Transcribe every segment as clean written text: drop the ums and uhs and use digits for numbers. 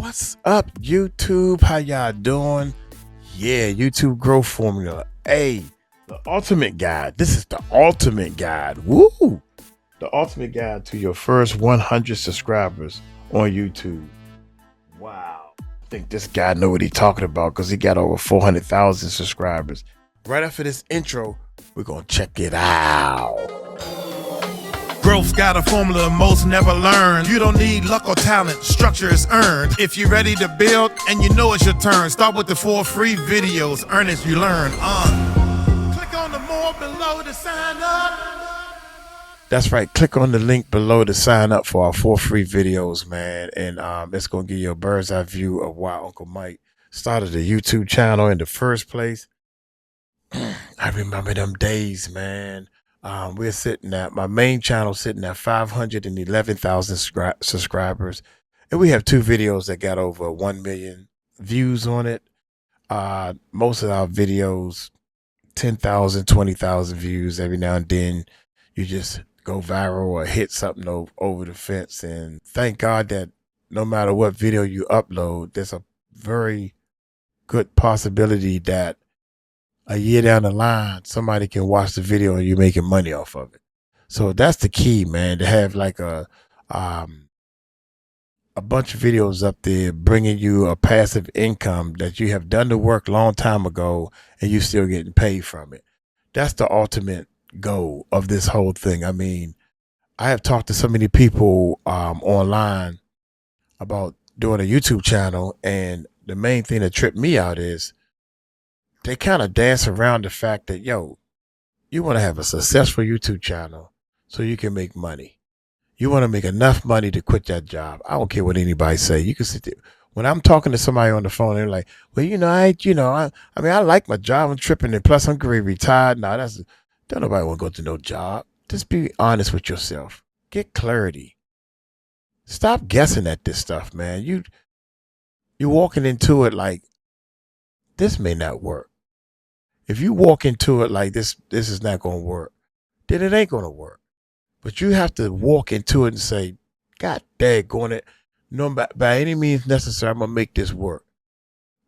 What's up, YouTube? How y'all doing? Yeah, YouTube growth formula. Hey, the ultimate guide. This is the ultimate guide. Woo! The ultimate guide to your first 100 subscribers on YouTube. Wow. I think this guy know what he's talking about because he got over 400,000 subscribers. Right after this intro, we're going to check it out. Growth's got a formula most never learn. You don't need luck or talent, structure is earned. If you're ready to build and you know it's your turn, start with the 4 free videos, earn as you learn. Click on the more below to sign up. That's right, click on the link below to sign up for our 4 free videos, man. And it's going to give you a bird's eye view of why Uncle Mike started a YouTube channel in the first place. I remember them days, man. We're sitting at my main channel sitting at 511,000 subscribers, and we have 2 videos that got over 1 million views on it. Most of our videos 10,000, 20,000 views. Every now and then you just go viral or hit something over the fence, and thank God that no matter what video you upload, there's a very good possibility that a year down the line, somebody can watch the video and you're making money off of it. So that's the key, man, to have like a bunch of videos up there bringing you a passive income that you have done the work long time ago and you still getting paid from it. That's the ultimate goal of this whole thing. I mean, I have talked to so many people online about doing a YouTube channel, and the main thing that tripped me out is they kind of dance around the fact that, yo, you want to have a successful YouTube channel so you can make money. You want to make enough money to quit that job. I don't care what anybody say. You can sit there. When I'm talking to somebody on the phone, they're like, well, I like my job. I'm tripping, and plus I'm getting retired. Now don't nobody want to go to no job. Just be honest with yourself. Get clarity. Stop guessing at this stuff, man. You're walking into it like this may not work. If you walk into it like this is not going to work, then it ain't going to work. But you have to walk into it and say, God daggone it, no, by any means necessary, I'm going to make this work.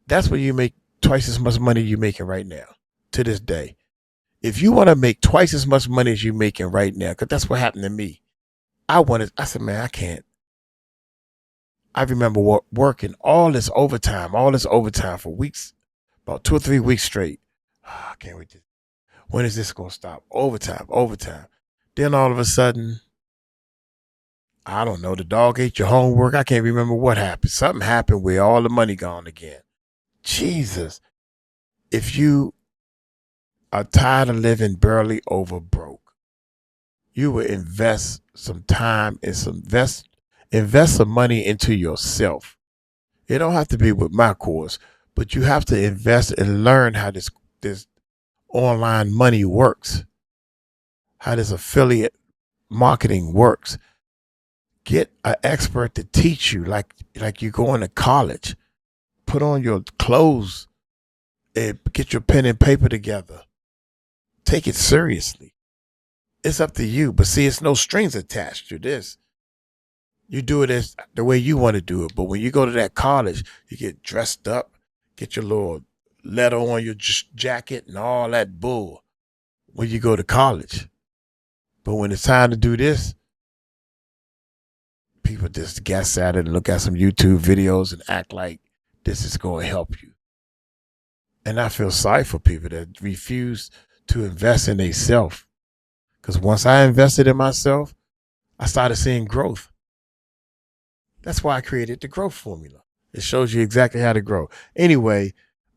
That's when you make twice as much money you're making right now, to this day. If you want to make twice as much money as you're making right now, because that's what happened to me. I said, man, I can't. I remember working all this overtime for weeks, about 2 or 3 weeks straight. I can't wait. When is this going to stop? Overtime. Then all of a sudden, I don't know, the dog ate your homework. I can't remember what happened. Something happened where all the money gone again. Jesus. If you are tired of living barely over broke, you will invest some time and invest some money into yourself. It don't have to be with my course, but you have to invest and learn how this online money works, how this affiliate marketing works. Get an expert to teach you, like you going to college. Put on your clothes and get your pen and paper together. Take it seriously. It's up to you, but see, it's no strings attached to this. You do it as the way you want to do it, but when you go to that college, you get dressed up, get your little letter on your jacket and all that bull when you go to college. But when it's time to do this, people just guess at it and look at some YouTube videos and act like this is going to help you. And I feel sorry for people that refuse to invest in themselves. Because once I invested in myself, I started seeing growth. That's why I created the growth formula. It shows you exactly how to grow. Anyway,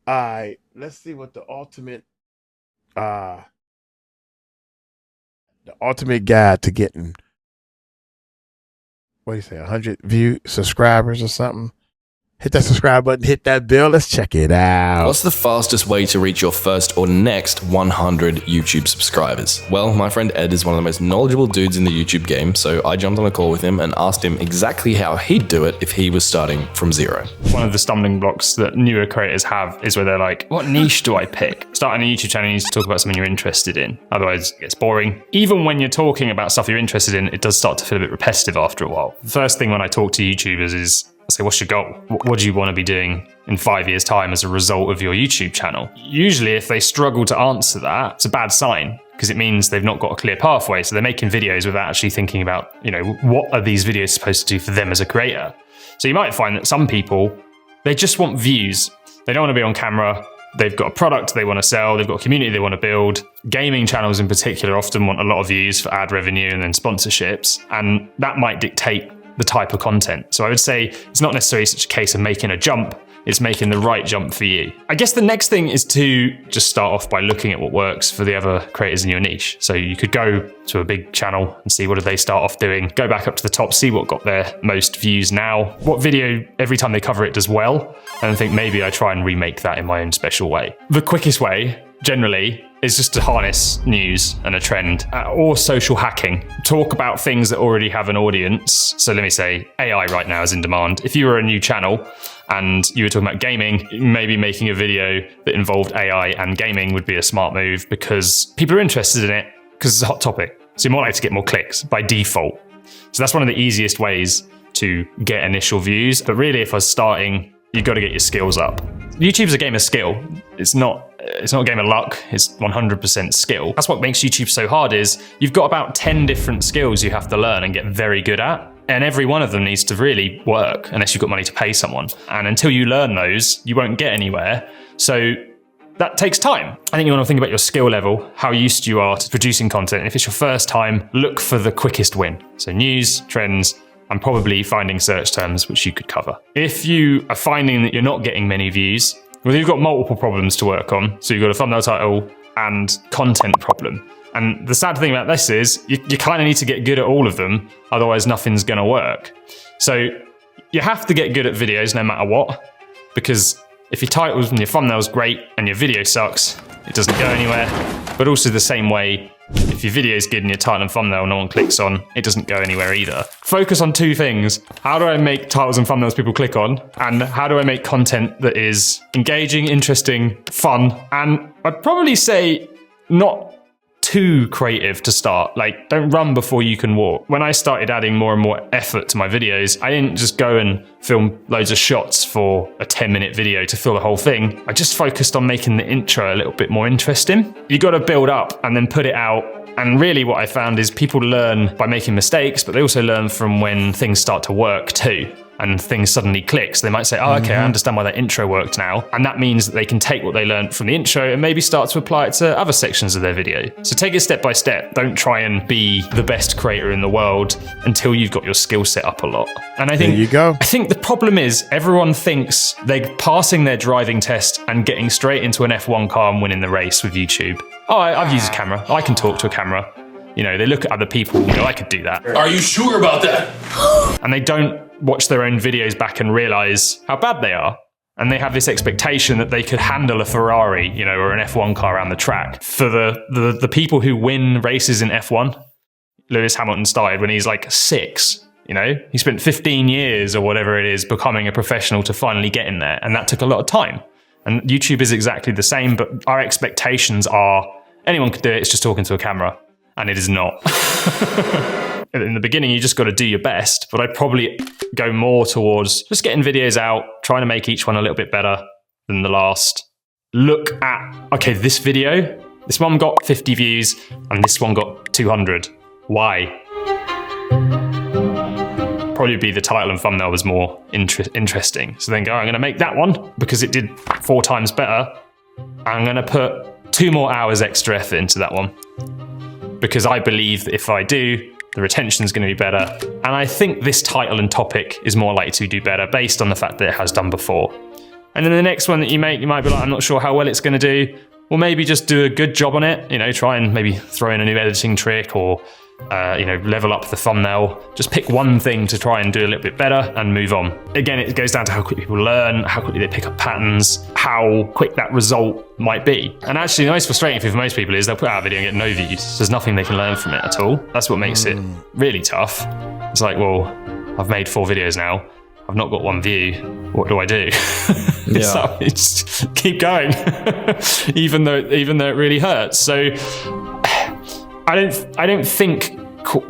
let's see what the ultimate guide to getting, what do you say, 100 subscribers or something. Hit that subscribe button, hit that bell. Let's check it out. What's the fastest way to reach your first or next 100 YouTube subscribers? Well, my friend Ed is one of the most knowledgeable dudes in the YouTube game, so I jumped on a call with him and asked him exactly how he'd do it if he was starting from zero. One of the stumbling blocks that newer creators have is where they're like, what niche do I pick? Starting a YouTube channel, you need to talk about something you're interested in. Otherwise, it gets boring. Even when you're talking about stuff you're interested in, it does start to feel a bit repetitive after a while. The first thing when I talk to YouTubers is, say, what's your goal? What do you want to be doing in 5 years' time as a result of your YouTube channel? Usually, if they struggle to answer that, it's a bad sign, because it means they've not got a clear pathway. So they're making videos without actually thinking about, what are these videos supposed to do for them as a creator? So you might find that some people, they just want views. They don't want to be on camera. They've got a product they want to sell. They've got a community they want to build. Gaming channels in particular often want a lot of views for ad revenue and then sponsorships. And that might dictate the type of content. So I would say it's not necessarily such a case of making a jump. It's making the right jump for you. I guess the next thing is to just start off by looking at what works for the other creators in your niche. So you could go to a big channel and see what did they start off doing, go back up to the top, see what got their most views now, what video every time they cover it does well, and think maybe I try and remake that in my own special way. The quickest way, generally, is just to harness news and a trend or social hacking. Talk about things that already have an audience. So let me say AI right now is in demand. If you were a new channel and you were talking about gaming, maybe making a video that involved AI and gaming would be a smart move because people are interested in it because it's a hot topic. So you're more likely to get more clicks by default. So that's one of the easiest ways to get initial views. But really, if I was starting, you've got to get your skills up. YouTube's a game of skill. It's not a game of luck, it's 100% skill. That's what makes YouTube so hard is you've got about 10 different skills you have to learn and get very good at. And every one of them needs to really work unless you've got money to pay someone. And until you learn those, you won't get anywhere. So that takes time. I think you want to think about your skill level, how used you are to producing content. And if it's your first time, look for the quickest win. So news, trends, and probably finding search terms which you could cover. If you are finding that you're not getting many views, well, you've got multiple problems to work on. So you've got a thumbnail title and content problem. And the sad thing about this is you kind of need to get good at all of them, otherwise nothing's going to work. So you have to get good at videos no matter what, because if your titles and your thumbnail's great and your video sucks, it doesn't go anywhere. But also the same way, if your video is good and your title and thumbnail no one clicks on, it doesn't go anywhere either. Focus on two things. How do I make titles and thumbnails people click on? And how do I make content that is engaging, interesting, fun? And I'd probably say not too creative to start. Like, don't run before you can walk. When I started adding more and more effort to my videos, I didn't just go and film loads of shots for a 10-minute video to fill the whole thing. I just focused on making the intro a little bit more interesting. You got to build up and then put it out. And really what I found is people learn by making mistakes, but they also learn from when things start to work too. And things suddenly click. So they might say, oh, okay, I understand why that intro worked now. And that means that they can take what they learned from the intro and maybe start to apply it to other sections of their video. So take it step by step. Don't try and be the best creator in the world until you've got your skill set up a lot. And I think, there you go. I think the problem is everyone thinks they're passing their driving test and getting straight into an F1 car and winning the race with YouTube. Oh, I've used a camera. I can talk to a camera. They look at other people and go, I could do that. Are you sure about that? And they don't watch their own videos back and realize how bad they are. And they have this expectation that they could handle a Ferrari, or an F1 car around the track. For the people who win races in F1, Lewis Hamilton started when he's like 6. He spent 15 years or whatever it is becoming a professional to finally get in there. And that took a lot of time. And YouTube is exactly the same, but our expectations are anyone could do it, it's just talking to a camera. And it is not. In the beginning, you just got to do your best, but I'd probably go more towards just getting videos out, trying to make each one a little bit better than the last. Look at, okay, this video, this one got 50 views and this one got 200. Why? Probably be the title and thumbnail was more interesting. So then go, I'm going to make that one because it did 4 times better. I'm going to put 2 more hours extra effort into that one. Because I believe that if I do, the retention is going to be better. And I think this title and topic is more likely to do better based on the fact that it has done before. And then the next one that you make, you might be like, I'm not sure how well it's going to do. Well, maybe just do a good job on it. Try and maybe throw in a new editing trick or, level up the thumbnail. Just pick one thing to try and do a little bit better and move on. Again, it goes down to how quickly people learn, how quickly they pick up patterns, how quick that result might be. And actually, the most frustrating thing for most people is they'll put out a video and get no views. There's nothing they can learn from it at all. That's what makes it really tough. It's like, well, I've made 4 videos now. I've not got 1 view. What do I do? So just keep going, even though it really hurts. So I don't think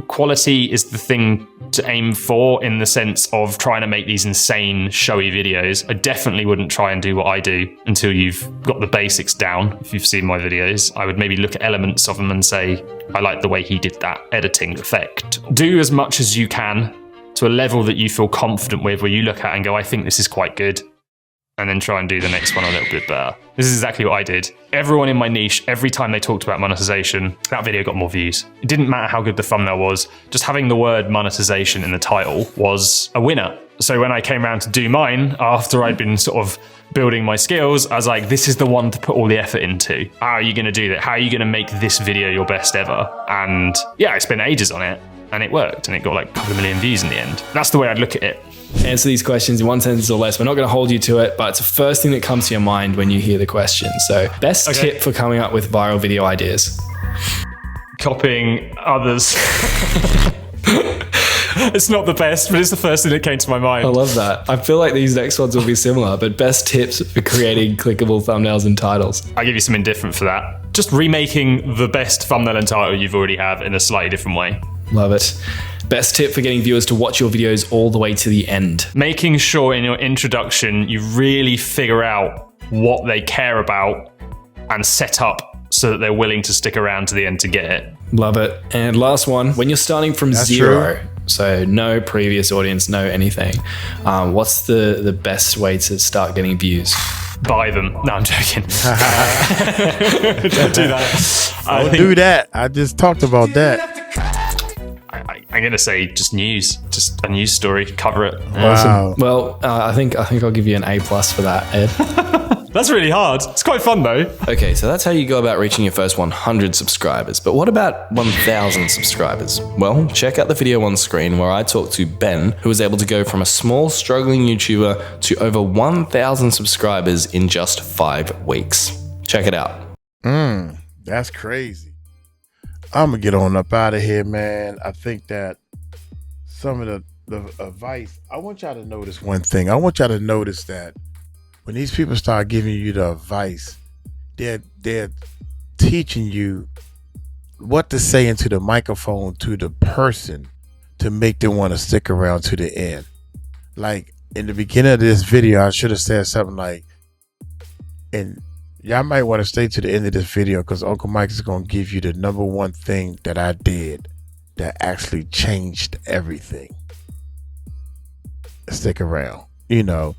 quality is the thing to aim for in the sense of trying to make these insane showy videos. I definitely wouldn't try and do what I do until you've got the basics down. If you've seen my videos, I would maybe look at elements of them and say, I like the way he did that editing effect. Do as much as you can to a level that you feel confident with, where you look at and go, I think this is quite good. And then try and do the next one a little bit better. This is exactly what I did. Everyone in my niche, every time they talked about monetization, that video got more views. It didn't matter how good the thumbnail was. Just having the word monetization in the title was a winner. So when I came around to do mine, after I'd been sort of building my skills, I was like, this is the one to put all the effort into. How are you going to do that? How are you going to make this video your best ever? And yeah, I spent ages on it and it worked, and it got like a couple of million views in the end. That's the way I'd look at it. Answer these questions in one sentence or less. We're not going to hold you to it, but it's the first thing that comes to your mind when you hear the question. So, best tip for coming up with viral video ideas? Copying others. It's not the best, but it's the first thing that came to my mind. I love that. I feel like these next ones will be similar, but best tips for creating clickable thumbnails and titles. I'll give you something different for that. Just remaking the best thumbnail and title you've already have in a slightly different way. Love it. Best tip for getting viewers to watch your videos all the way to the end? Making sure in your introduction you really figure out what they care about and set up so that they're willing to stick around to the end to get it. Love it. And last one, when you're starting from zero, so no previous audience, no anything, what's the best way to start getting views? Buy them. No, I'm joking. Don't do that. Don't do that. I just talked about that. I'm gonna say just news, just a news story, cover it. Wow. Well, I think I'll give you an A+ for that, Ed. That's really hard. It's quite fun though. Okay, so that's how you go about reaching your first 100 subscribers. But what about 1,000 subscribers? Well, check out the video on screen where I talked to Ben, who was able to go from a small, struggling YouTuber to over 1,000 subscribers in just 5 weeks. Check it out. That's crazy. I'm gonna get on up out of here, man. I think that some of the advice, I want y'all to notice one thing. I want y'all to notice that when these people start giving you the advice, they're teaching you what to say into the microphone to the person to make them want to stick around to the end. Like in the beginning of this video, I should have said something like, and y'all might want to stay to the end of this video because Uncle Mike is going to give you the number one thing that I did that actually changed everything. Stick around, you know.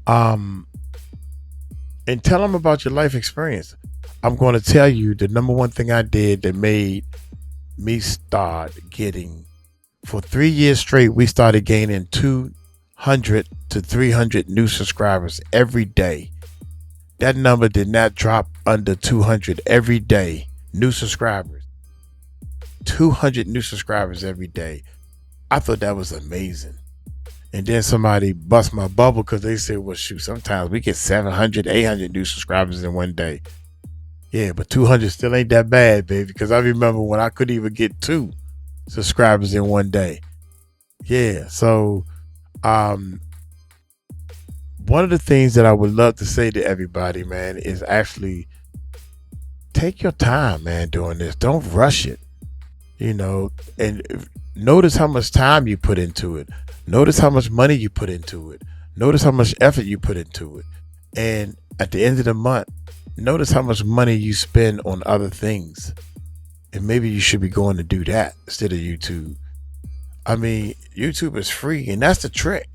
And tell them about your life experience. I'm going to tell you the number one thing I did that made me start getting, for 3 years straight, we started gaining 200 to 300 new subscribers every day. That number did not drop under 200 every day. New subscribers. 200 new subscribers every day. I thought that was amazing. And then somebody bust my bubble because they said, well, shoot, sometimes we get 700, 800 new subscribers in one day. Yeah, but 200 still ain't that bad, baby, because I remember when I couldn't even get 2 subscribers in one day. Yeah, so one of the things that I would love to say to everybody, man, is actually take your time, man, doing this. Don't rush it, you know, and notice how much time you put into it. Notice how much money you put into it. Notice how much effort you put into it. And at the end of the month, notice how much money you spend on other things. And maybe you should be going to do that instead of YouTube. I mean, YouTube is free, and that's the trick.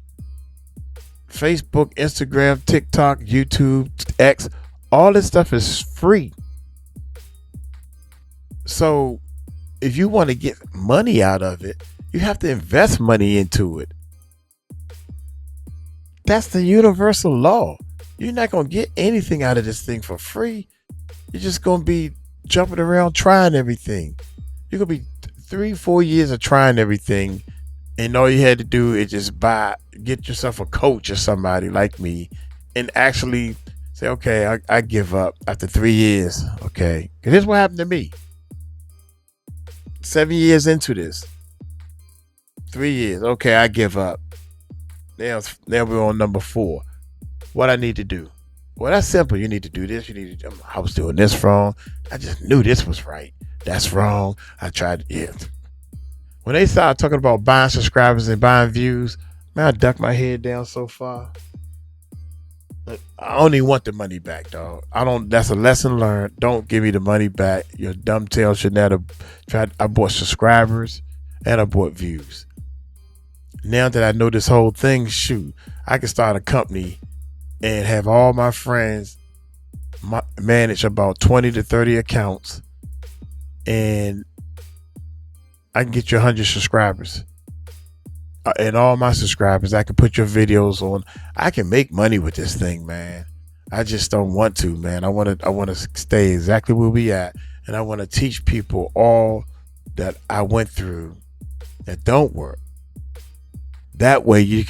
Facebook, Instagram, TikTok, YouTube, X, all this stuff is free. So if you want to get money out of it, you have to invest money into it. That's the universal law. You're not going to get anything out of this thing for free. You're just going to be jumping around trying everything. You're going to be 3-4 years of trying everything, and all you had to do is just get yourself a coach or somebody like me and actually say, okay, I give up after 3 years. Okay. And here's what happened to me. 7 years into this. 3 years. Okay, I give up. Now we're on number 4. What I need to do? Well, that's simple. You need to do this. I was doing this wrong. I just knew this was right. That's wrong. I tried. Yeah. When they started talking about buying subscribers and buying views, man, I ducked my head down so far. Look, I only want the money back, dog. I don't. That's a lesson learned. Don't give me the money back. Your dumb tail should never try. I bought subscribers and I bought views. Now that I know this whole thing, shoot, I can start a company and have all my friends manage about 20 to 30 accounts, and I can get you 100 subscribers. And all my subscribers, I can put your videos on. I can make money with this thing, man. I just don't want to, man. I want to stay exactly where we at, and I want to teach people all that I went through that don't work. That way,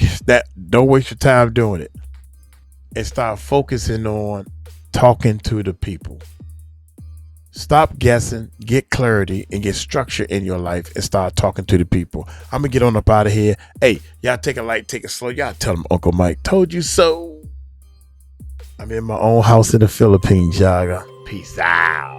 don't waste your time doing it, and start focusing on talking to the people. Stop guessing, get clarity, and get structure in your life, and start talking to the people. I'm gonna get on up out of here. Hey, y'all take it light, take it slow. Y'all tell them Uncle Mike told you so. I'm in my own house in the Philippines, y'all. Peace out.